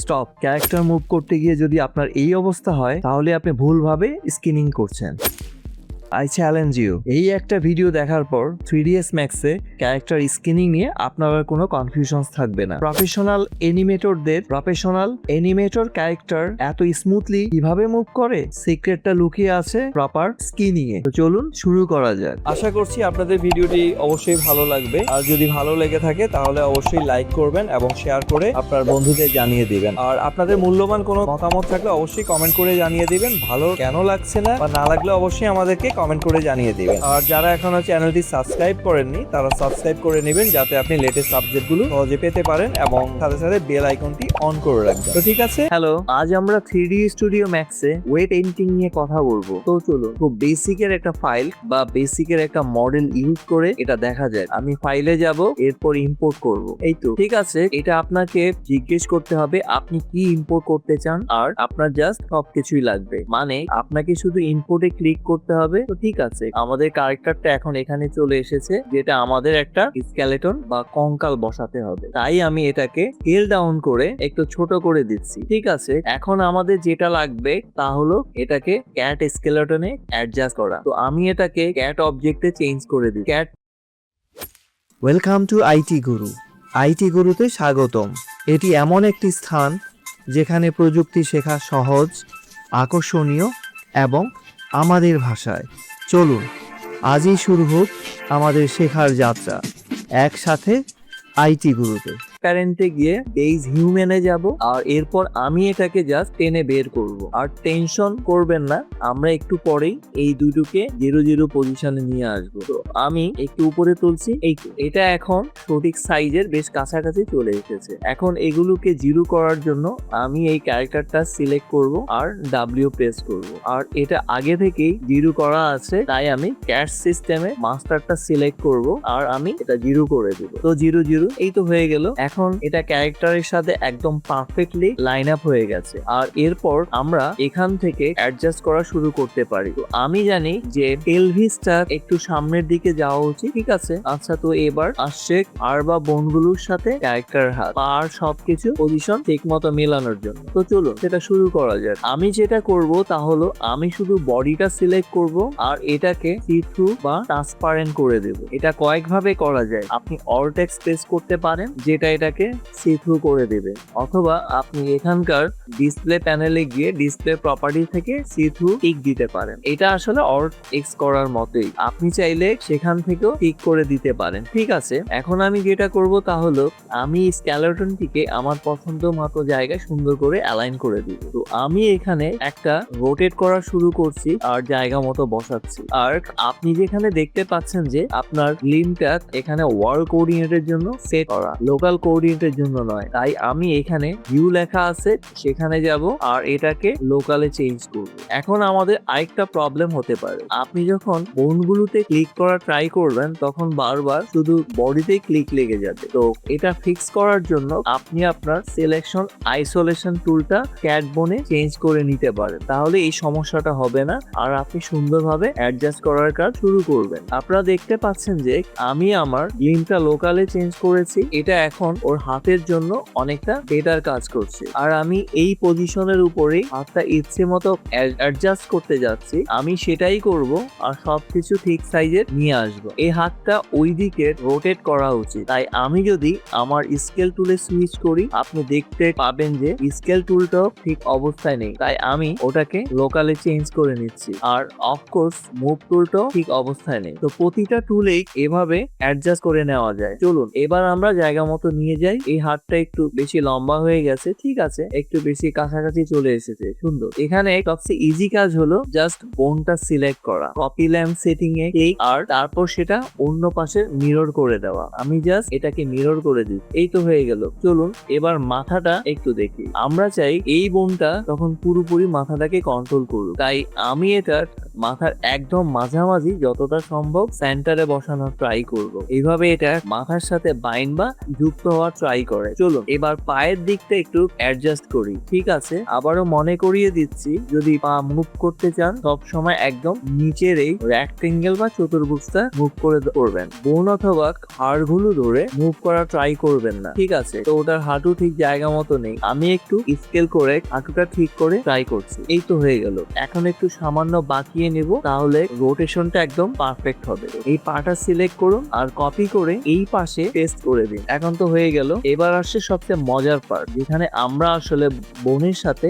Stop. Character move করতে গিয়ে যদি আপনার এই অবস্থা হয় তাহলে আপনি ভুলভাবে স্কিনিং করছেন। আই চ্যালেঞ্জ ইউ, এই একটা ভিডিও দেখার পর 3ds Max এ ক্যারেক্টার স্কিনিং নিয়ে আপনার আর কোনো কনফিউশনস থাকবে না। প্রফেশনাল অ্যানিমেটর ক্যারেক্টার এত স্মুথলি কিভাবে মুভ করে, সিক্রেটটা লুকিয়ে আছে প্রপার স্কিনিং এ। তো চলুন শুরু করা যাক। আশা করছি আপনাদের ভিডিওটি অবশ্যই ভালো লাগবে, আর যদি ভালো লেগে থাকে তাহলে অবশ্যই লাইক করবেন এবং শেয়ার করে আপনার বন্ধুদের জানিয়ে দিবেন। আর আপনাদের মূল্যবান কোনো মতামত থাকলে অবশ্যই কমেন্ট করে জানিয়ে দিবেন। ভালো কেন লাগছে না বা না লাগলে অবশ্যই আমাদেরকে কমেন্ট করে জানিয়ে দিবেন। আর যারা এখনো চ্যানেলটি সাবস্ক্রাইব করেননি তারা সাবস্ক্রাইব করে নেবেন, যাতে আপনি লেটেস্ট আপডেটগুলো সহজে পেতে পারেন এবং সাথে সাথে বেল আইকনটি অন করে রাখবেন। তো ঠিক আছে, হ্যালো, আজ আমরা 3D Studio Max এ ওয়েট এডিটিং নিয়ে কথা বলবো। তো চলুন, খুব বেসিকের একটা ফাইল বা বেসিকের একটা মডেল ইউজ করে এটা দেখা যায়। আমি ফাইলে যাব, এরপর ইম্পোর্ট করব। এই তো ঠিক আছে, এটা আপনাকে জিজ্ঞেস করতে হবে আপনি কি ইম্পোর্ট করতে চান, আর আপনার জাস্ট সবকিছুই লাগবে। মানে আপনাকে শুধু ইম্পোর্টে ক্লিক করতে হবে। তো ঠিক আছে, আমাদের ক্যারেক্টারটা এখন এখানে চলে এসেছে, যেটা আমাদের একটা স্কেলেটন বা কঙ্কাল বসাতে হবে। তাই আমি এটাকে স্কেল ডাউন করে একটু ছোট করে দিচ্ছি। ঠিক আছে, এখন আমাদের যেটা লাগবে তা হলো এটাকে ক্যাট স্কেলেটনে অ্যাডজাস্ট করা। তো আমি এটাকে ক্যাট অবজেক্টে চেঞ্জ করে দিই। Cat. Welcome to IT Guru. IT গুরুতে স্বাগতম। এটি এমন একটি স্থান যেখানে প্রযুক্তি শেখা সহজ, আকর্ষণীয় এবং আমাদের ভাষায়। চলুন আজই শুরু হোক আমাদের শেখার যাত্রা একসাথে আইটি গুরুতে। প্যারেন্টে গিয়ে বেজ হিউম্যানে যাব, আর এরপর আমি এটাকে জাস্ট টেনে বের করব। আর টেনশন করবেন না, আমরা একটু পরেই এই দুটোকে 0 পজিশনে নিয়ে আসবো। তো আমি একটু উপরে তুলছি। এই তো, এটা এখন সঠিক সাইজের বেশ কাছাকাছি চলে এসেছে। এখন এগুলোকে 0 করার জন্য আমি এই ক্যারেক্টারটা সিলেক্ট করব আর W প্রেস করব। আর এটা আগে থেকেই 0 করা আছে, তাই আমি ক্যাট সিস্টেমে মাস্টারটা সিলেক্ট করব আর আমি এটা 0 করে দেব। তো 0 এই তো হয়ে গেল। এখন এটা ক্যারেক্টারের সাথে একদম পারফেক্টলি লাইন আপ হয়ে গেছে। আর এরপর আমরা এখান থেকে অ্যাডজাস্ট করা শুরু করতে পারি। তো আমি জানি যে পেলভিসটা একটু সামনের দিকে যাওয়া উচিত। ঠিক আছে, আচ্ছা, তো এবার আসছে আর বা বোনগুলোর সাথে ক্যারেক্টার হাত আর সবকিছু পজিশন ঠিক মতো মেলানোর জন্য। তো চলুন সেটা শুরু করা যাক। আমি যেটা করব তা হলো আমি শুধু বডিটা সিলেক্ট করব আর এটাকে সি থ্রু বা ট্রান্সপারেন্ট করে দেব। এটা কয়েকভাবে করা যায়। আপনি অল্ট এক্স প্রেস করতে পারেন, যেটা এটাকে সি থ্রু করে দেবে, অথবা আপনি এখানকার ডিসপ্লে প্যানেলে গিয়ে ডিসপ্লে প্রপার্টি থেকে সি থ্রু টিক দিতে পারেন। এটা আসলে অল্ট এক্স করার মতোই, আপনি চাইলে সেখান থেকেও টিক করে দিতে পারেন। ঠিক আছে, এখন আমি যেটা করব তা হলো আমি স্কেলেটনটিকে আমার পছন্দ মতো জায়গায় সুন্দর করে অ্যালাইন করে দিব। তো আমি এখানে একটা রোটেট করা শুরু করছি আর জায়গা মতো বসাচ্ছি। আর আপনি যেখানে দেখতে পাচ্ছেন যে আপনার লিম্বটা এখানে ওয়ার্ল্ড কোঅর্ডিনেটের জন্য সেট করা, লোকাল কোঅর্ডিনেটের জন্য নয়। তাই আমি এখানে ভিউ লেখা আছে সেখানে যাব আর এটাকে লোকালে চেঞ্জ করব। এখন আমাদের আরেকটা প্রবলেম হতে পারে, আপনি যখন বোনগুলোতে ক্লিক করা ট্রাই করবেন তখন বারবার শুধু বডিতেই ক্লিক লেগে যাবে। তো এটা ফিক্স করার জন্য আপনি আপনার সিলেকশন আইসোলেশন টুলটা ক্যাট বোনে চেঞ্জ করে নিতে পারেন, তাহলে এই সমস্যাটা হবে না আর আপনি সুন্দরভাবে অ্যাডজাস্ট করার কাজ শুরু করবেন। আপনারা দেখতে পাচ্ছেন যে আমি আমার লিঙ্কটা লোকালে চেঞ্জ করেছি, এটা এখন ওর হাতের জন্য অনেকটা বেটার কাজ করছে। আর আমি এই পজিশনের উপরেই হাতটা ইচ্ছে মতো অ্যাডজাস্ট করতে যাচ্ছি, আমি সেটাই করব আর সবকিছু ঠিক সাইজের নিয়ে আসবো। এই হাতটা ওই দিকে রোটেট করা উচিত। তাই আমি যদি আমার স্কেল টুলে সুইচ করি, আপনি দেখতে পাবেন যে স্কেল টুলটাও ঠিক অবস্থায় নেই, তাই আমি ওটাকে লোকালে চেঞ্জ করে নিচ্ছি। আর অফকোর্স মুভ টুলটাও ঠিক অবস্থায় নেই। তো প্রতিটা টুলেই এভাবে অ্যাডজাস্ট করে নেওয়া যায়। চলুন এবার আমরা জায়গা মতো নিয়ে যাই। এই হাতটা একটু বেশি লম্বা হয়ে গেছে, ঠিক আছে, একটু বেশি কাছাকাছি চলে এসেছে, সুন্দর। এখানে সবচেয়ে ইজি কাজ হলো জাস্ট বোনটা সিলেক্ট করা, কপি ল্যাম্প সেটিং এ ক্লিক, আর তারপর সেটা অন্য পাশে মিরর করে দেওয়া। আমি জাস্ট এটাকে মিরর করে দিই, এই তো হয়ে গেল। চলুন এবার মাথাটা একটু দেখি। আমরা চাই এই বোনটা তখন পুরোপুরি মাথাটাকে কন্ট্রোল করুক, তাই আমি এটা মাথার একদম মাঝামাঝি যতটা সম্ভব সেন্টারে বসানোর ট্রাই করব। এইভাবে এটা মাথার সাথে বাইন্ড বা যুক্ত হওয়ার ট্রাই করে। চলুন এবার পায়ের দিকটা একটু অ্যাডজাস্ট করি। ঠিক আছে, আবারও মনে করিয়ে দিচ্ছি, যদি পা মুভ করতে চান সব সময় একদম নিচের এই রেক্টেঙ্গেল বা চতুর্ভুজটা মুভ করে করবেন। বোন অথবা হাড়গুলো ধরে মুভ করা ট্রাই করবেন না। ঠিক আছে, তো ওটার হাঁটু ঠিক জায়গা মতো নেই, আমি একটু স্কেল করে হাঁটুটা ঠিক করে ট্রাই করছি। এই তো হয়ে গেল। এখন একটু সামান্য বাঁকিয়ে নেব, তাহলে রোটেশনটা একদম পারফেক্ট হবে। এই পাটা সিলেক্ট করুন আর কপি করে এই পাশে পেস্ট করে দিন। এখন তো হয়ে গেল। এবার আসছে সবচেয়ে মজার পার্ট, যেখানে আমরা আসলে বোনের সাথে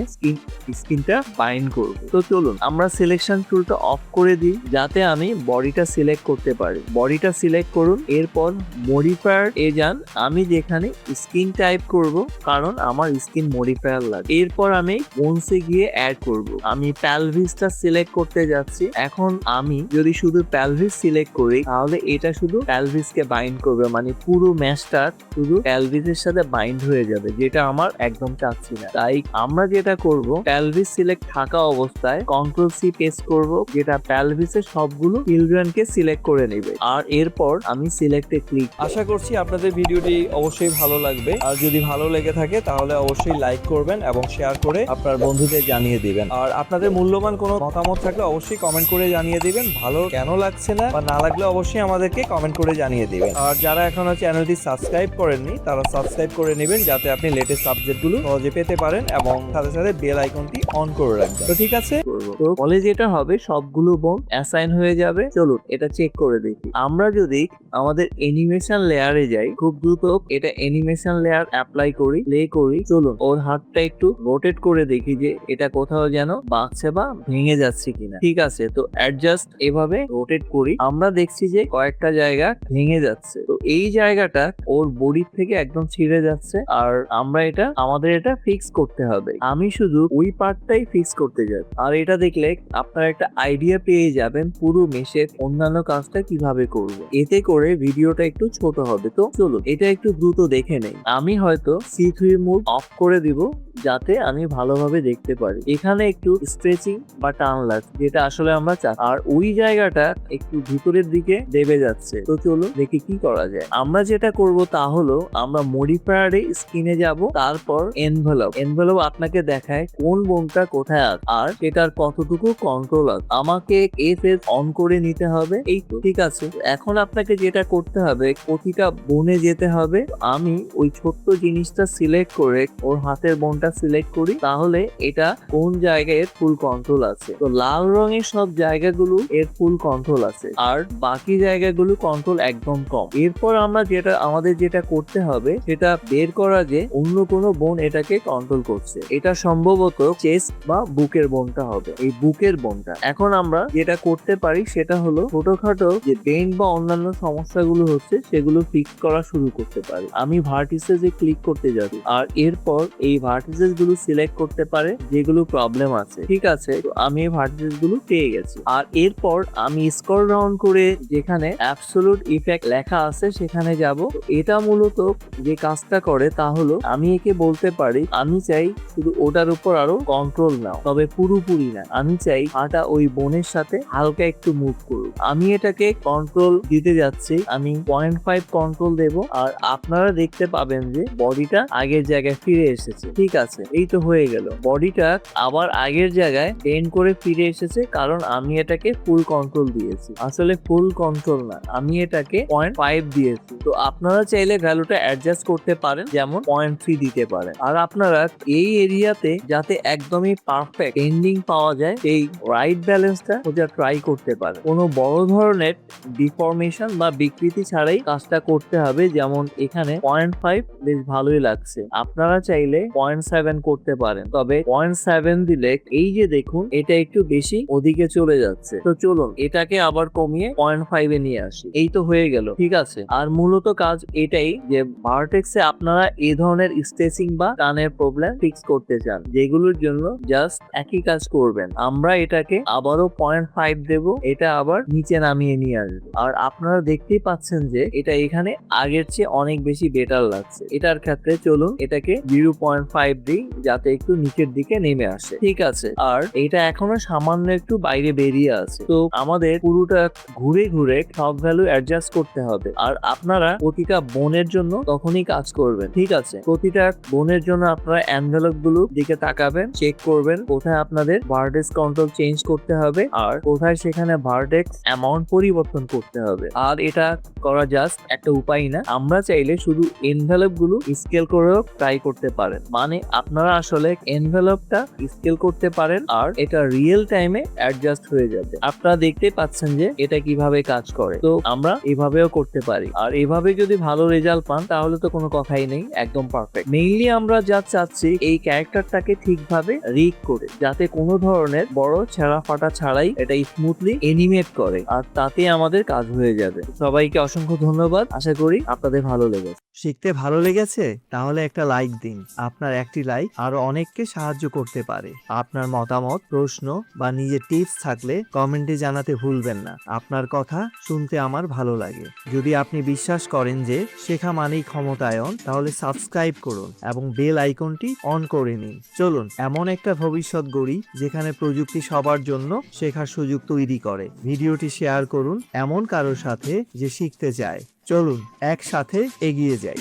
স্কিনটা বাইন্ড করব। তো চলুন আমরা সিলেকশন টুলটা অফ করে দিই, যাতে আমি বডিটা সিলেক্ট করতে পারি। বডিটা সিলেক্ট করুন, এরপর মডিফায়ার এ যান। আমি যেখানে স্কিন টাইপ করব, কারণ আমার স্কিন মডিফায়ার লাগে। এরপর আমি বোনসে গিয়ে অ্যাড করব। আমি প্যালভিসটা সিলেক্ট করতে যাচ্ছি। এখন আমি যদি শুধু প্যালভিস সিলেক্ট করি, তাহলে এটা শুধু প্যালভিসকে বাইন্ড করবে, মানে পুরো ম্যাশটা শুধু প্যালভিসের সাথে বাইন্ড হয়ে যাবে, যেটা আমার একদম চাচ্ছি না। তাই আমরা যেটা করব, প্যালভিস সিলেক্ট থাকা অবস্থায় কন্ট্রোল সি প্রেস করব, যেটা প্যালভিসের সবগুলো চিলড্রেনকে সিলেক্ট করে নেবে। আর এরপর আমি সিলেক্টে ক্লিক। আশা করছি আপনাদের ভিডিওটি অবশ্যই ভালো লাগবে। আর যদি ভালো লেগে থাকে তাহলে অবশ্যই লাইক করবেন এবং শেয়ার করে আপনার বন্ধুদের জানিয়ে দিবেন। আর আপনাদের মূল্যবান কোনো মতামত থাকলে অবশ্যই কমেন্ট করে জানিয়ে দিবেন। ভালো কেন লাগছে না বা না লাগলে অবশ্যই আমাদেরকে কমেন্ট করে জানিয়ে দিবেন। আর যারা এখনো চ্যানেলটি সাবস্ক্রাইব করেননি তারা সাবস্ক্রাইব করে নেবেন, যাতে আপনি লেটেস্ট আপডেটগুলো সহজে পেতে পারেন এবং সাথে সাথে বেল আইকনটি অন করে রাখবেন। তো ঠিক আছে, তো বলে যেটা হবে সবগুলো বোন অ্যাসাইন হয়ে যাবে। চলুন এটা চেক করে দেখি। আমরা যদি আমাদের অ্যানিমেশন লেয়ারে যাই, খুব দ্রুত এটা অ্যানিমেশন লেয়ার অ্যাপ্লাই করি, প্লে করি। চলুন ওর হাতটা একটু রোটেট করে দেখি যে এটা কোথাও যেন বাঁকছে বা ভেঙে যাচ্ছে কিনা। ঠিক আছে, তো অ্যাডজাস্ট এভাবে রোটেট করি। আমরা দেখছি যে কয়েকটা জায়গা ভেঙে যাচ্ছে, তো এই জায়গাটা ওর বডির থেকে একদম ছিঁড়ে যাচ্ছে। আর আমরা আমাদের এটা ফিক্স করতে হবে। আমি শুধু ওই পার্টটাই ফিক্স করতে যাই। আর এটা দেখলে আপনারা একটা আইডিয়া পেয়ে যাবেন পুরো মেশের অন্যান্য কাজটা কিভাবে করব। এতে করে ভিডিওটা একটু ছোট হবে। তো চলুন এটা একটু দ্রুত দেখে নেই। আমি হয়তো C3 মোড অফ করে দিব, যাতে আমি ভালোভাবে দেখতে পারি। এখানে একটু স্ট্রেচিং বা টান লাগছে, যেটা আসলে আমরা চাই। আর ওই জায়গাটা একটু ভিতরের দিকে দেবে যাচ্ছে। তো চলুন দেখি কি করা যায়। আমরা যেটা করব তা হলো, আমরা মডিফায়ারে স্ক্রিনে যাব, তারপর এনভেলপ আপনাকে দেখায় কোন বোনটা কোথায় আছে আর সেটার কতটুকু কন্ট্রোল আছে। আমাকে এফএস অন করে নিতে হবে। এই তো ঠিক আছে। এখন আপনাকে যেটা করতে হবে, প্রতিটা বোনে যেতে হবে। আমি ওই ছোট্ট জিনিসটা সিলেক্ট করে ওর হাতের বোনটা সিলেক্ট করি, তাহলে এটা কোন জায়গায় এর ফুল কন্ট্রোল আছে। তো লাল রঙের সব জায়গাগুলো এর ফুল কন্ট্রোল আছে, আর বাকি জায়গাগুলো কন্ট্রোল একদম কম। এরপর আমরা আমাদের যেটা করতে হবে, সেটা বের করা যে অন্য কোনো বোন এটাকে কন্ট্রোল করছে। এটা সম্ভবত চেস্ট বা বুকের বোনটা হবে, এই বুকের বোনটা। এখন আমরা যেটা করতে পারি সেটা হলো, ছোটখাটো যে বেন্ড বা অন্যান্য সমস্যাগুলো হচ্ছে সেগুলো ফিক্স করা শুরু করতে পারি। আমি ভার্টিসেসে ক্লিক করতে যাবো, আর এরপর এই ভার্টিসেস গুলো সিলেক্ট করতে পারে যেগুলো প্রবলেম আছে। ঠিক আছে, তো আমি এই ভার্টিসেস গুলো পেয়ে গেছি। আর এরপর আমি স্ক্রল ডাউন করে যেখানে অ্যাবসোলুট ইফেক্ট লেখা আছে সেখানে যাব। এটা মূলত যে কাজটা করে তা হলো, আমি একে বলতে পারি আমি চাই শুধু ওটার উপর আরো কন্ট্রোল নাও, তবে পুরোপুরি না। আমি চাই হাঁটা ওই বোনের সাথে হালকা একটু মুভ করুক। আমি এটাকে কন্ট্রোল দিতে যাচ্ছি, আমি 0.5 কন্ট্রোল দেব। আর আপনারা দেখতে পাবেন যে বডিটা আগের জায়গায় ফিরে এসেছে। ঠিক আছে, এই তো হয়ে গেল। বডিটা আবার আগের জায়গায় বেন্ড করে ফিরে এসেছে, কারণ আমি এটাকে ফুল কন্ট্রোল দিয়েছি। আসলে ফুল কন্ট্রোল না, আমি এটাকে 0.5 দিয়েছি। তো আপনারা চাইলে ভ্যালুটা অ্যাডজাস্ট করতে পারেন, যেমন 0.3 দিতে পারেন। আর আপনারা এই এরিয়াতে যাতে একদমই পারফেক্ট এন্ডিং পাওয়া যায়, এই রাইট ব্যালেন্সটা খোঁজা ট্রাই করতে পারেন। কোনো বড় ধরনের ডিফরমেশন বা বিকৃতি ছাড়াই কাজটা করতে হবে। যেমন এখানে 0.5 বেশ ভালোই লাগছে। আপনারা চাইলে 0.7 করতে পারেন, তবে 0.7 দিলে এই যে দেখুন এটা একটু বেশি ওদিকে চলে যাচ্ছে। তো চলুন এটাকে আবার কমিয়ে 0.5 এ নিয়ে আসি। এই তো হয়ে গেল। ঠিক আছে, আর মূলত কাজ এটাই যে ভার্টেক্সে আপনারা এই ধরনের স্ট্রেচিং বা টানের প্রবলেম ফিক্স করতে চান, যেগুলোর জন্য জাস্ট একই কাজ করবেন। আমরা এটাকে আবারও 0.5 দেব, এটা আবার নিচে নামিয়ে নিয়ে আসবো। আর আপনারা দেখতেই পাচ্ছেন যে এটা এখানে আগের চেয়ে অনেক বেশি বেটার লাগছে। এটার ক্ষেত্রে চলুন এটাকে 0.5 দিই, যাতে একটু নিচের দিকে নেমে আসে। ঠিক আছে, আর এটা এখনো সামান্য একটু একটু বাইরে বেরিয়ে আছে। তো আমাদের পুরোটা ঘুরে ঘুরে সব ভ্যালু অ্যাডজাস্ট করতে হবে। আর আপনারা প্রতিটা বোনের জন্য তখনই কাজ করবেন, ঠিক আছে? প্রতিটা বোনের জন্য আপনারা এনভেলপ গুলো দিকে তাকাবেন, চেক করবেন কোথায় আপনাদের ভার্টেক্স কন্ট্রোল চেঞ্জ করতে হবে আর কোথায় সেখানে ভার্টেক্স অ্যামাউন্ট পরিবর্তন করতে হবে। আর এটা করা জাস্ট একটা উপায় না, আমরা চাইলে শুধু এনভেলপ গুলো স্কেল করেও ট্রাই করতে পারেন। মানে আপনারা আসলে এনভেলপটা স্কেল করতে পারেন আর এটা রিয়েল টাইমে অ্যাডজাস্ট হয়ে যাবে। আপনারা দেখতে পাচ্ছেন যে এটা কিভাবে কাজ করে। তো আমরা এভাবেও করতে পারি, আর এভাবে যদি ভালো রেজাল্ট পান তাহলে তো কোনো কথাই নেই, একদম পারফেক্ট। মেইনলি আমরা যা চাচ্ছি এই ক্যারেক্টারটাকে ঠিকভাবে রিগ করে যাতে কোনো ধরনের বড় ছেঁড়া ফাটা ছাড়াই এটা স্মুথলি এনিমেট করে, আর তাতে আমাদের কাজ হয়ে যাবে। সবাইকে অসংখ্য ধন্যবাদ, আশা করি আপনাদের ভালো লেগেছে। শিখতে ভালো লেগেছে? তাহলে একটা লাইক দিন। আপনার একটি লাইক আরো অনেককে সাহায্য করতে পারে। আপনার মতামত, প্রশ্ন বা নিজের টিপস থাকলে কমেন্টে জানাতে ভুলবেন না। আপনার কথা শুনতে আমার ভালো লাগে। যদি আপনি বিশ্বাস করেন যে শেখা মানেই ক্ষমতায়ন, তাহলে সাবস্ক্রাইব করুন এবং বেল আইকনটি অন করে নিন। চলুন এমন একটা ভবিষ্যৎ গড়ি যেখানে প্রযুক্তি সবার জন্য শেখার সুযোগ তৈরি করে। ভিডিওটি শেয়ার করুন এমন কারোর সাথে যে শিখতে চায়। চলুন একসাথে এগিয়ে যাই।